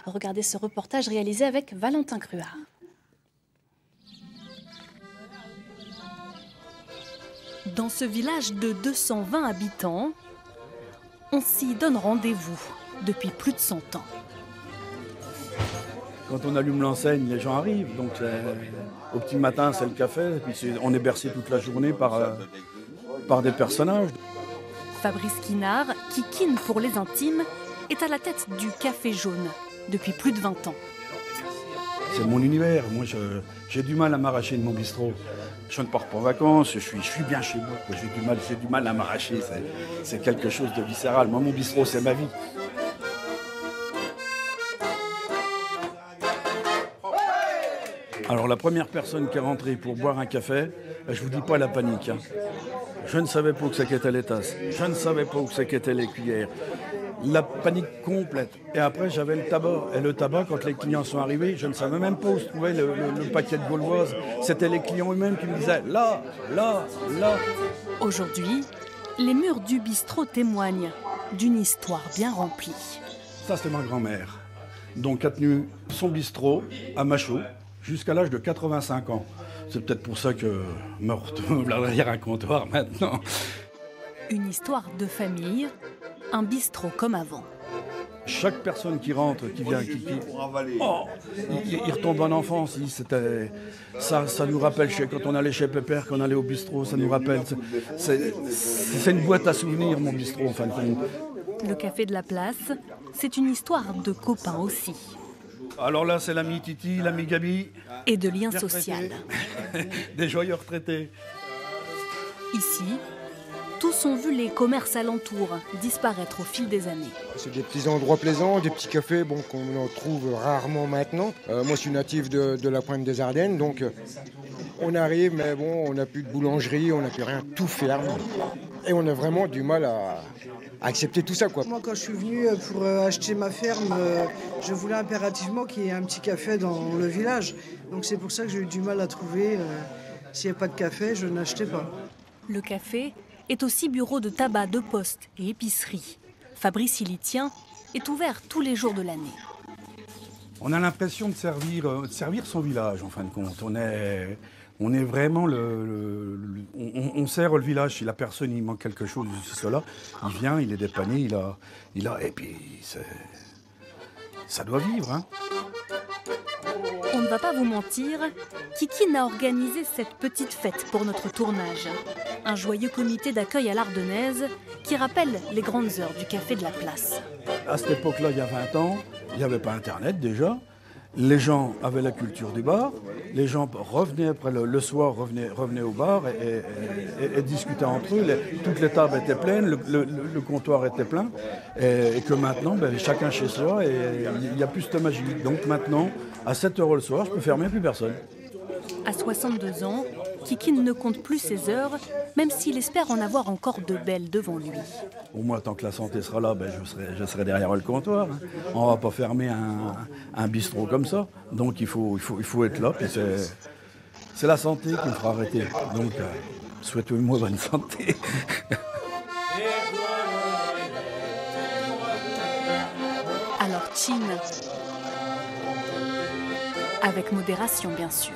Regardez ce reportage réalisé avec Valentin Cruard. Dans ce village de 220 habitants, on s'y donne rendez-vous depuis plus de 100 ans. Quand on allume l'enseigne, les gens arrivent. Donc au petit matin, c'est le café. Et puis on est bercé toute la journée par des personnages. Fabrice Quinard, Kikine pour les intimes, est à la tête du Café Jaune depuis plus de 20 ans. C'est mon univers. Moi, j'ai du mal à m'arracher de mon bistrot. Je ne pars pas en vacances, je suis bien chez moi. J'ai du mal à m'arracher. C'est quelque chose de viscéral. Moi, mon bistrot, c'est ma vie. Alors la première personne qui est rentrée pour boire un café, je vous dis pas la panique. Hein. Je ne savais pas où c'était les tasses, je ne savais pas où c'était les cuillères. La panique complète. Et après j'avais le tabac. Et le tabac, quand les clients sont arrivés, je ne savais même pas où se trouvait le paquet de gauloises. C'était les clients eux-mêmes qui me disaient là, là, là. Aujourd'hui, les murs du bistrot témoignent d'une histoire bien remplie. Ça c'est ma grand-mère, donc a tenu son bistrot à Machaut jusqu'à l'âge de 85 ans. C'est peut-être pour ça que me retrouve derrière un comptoir maintenant. Une histoire de famille, un bistrot comme avant. Chaque personne qui rentre, qui vient, il retombe en enfance. Ça nous rappelle quand on allait chez Pépère, quand on allait au bistrot, ça nous rappelle. C'est une boîte à souvenirs, mon bistrot, en fin de compte. Le café de la place, c'est une histoire de copains aussi. Alors là, c'est l'ami Titi, l'ami Gabi. Et de liens sociaux. Des joyeux retraités. Ici, tous ont vu les commerces alentours disparaître au fil des années. C'est des petits endroits plaisants, des petits cafés qu'on trouve rarement maintenant. Moi, je suis natif de la pointe des Ardennes, donc on arrive, mais bon, on n'a plus de boulangerie, on n'a plus rien, tout ferme. Et on a vraiment du mal à accepter tout ça, quoi. Moi, quand je suis venu pour acheter ma ferme, je voulais impérativement qu'il y ait un petit café dans le village. Donc c'est pour ça que j'ai eu du mal à trouver. S'il n'y a pas de café, je n'achetais pas. Le café est aussi bureau de tabac, de poste et épicerie. Fabrice y tient, est ouvert tous les jours de l'année. On a l'impression de servir son village, en fin de compte. On est vraiment on sert le village. Si la personne il manque quelque chose, cela, il vient, il est dépanné, il a et puis ça doit vivre. Hein. On ne va pas vous mentir, Kikine a organisé cette petite fête pour notre tournage. Un joyeux comité d'accueil à l'Ardennaise qui rappelle les grandes heures du café de la place. À cette époque-là, il y a 20 ans, il n'y avait pas Internet déjà. Les gens avaient la culture du bar. Les gens revenaient après le soir, revenaient au bar et discutaient entre eux. Toutes les tables étaient pleines, le comptoir était plein. Et que maintenant, chacun chez soi, et il n'y a plus cette magie. Donc maintenant, à 7 € le soir, je peux fermer, plus personne. À 62 ans, Kikine ne compte plus ses heures, même s'il espère en avoir encore de belles devant lui. Au moins, tant que la santé sera là, je serai derrière le comptoir. Hein. On ne va pas fermer un bistrot comme ça. Donc il faut être là. Puis c'est la santé qui me fera arrêter. Donc souhaitez-moi bonne santé. Alors, Chine. Avec modération, bien sûr.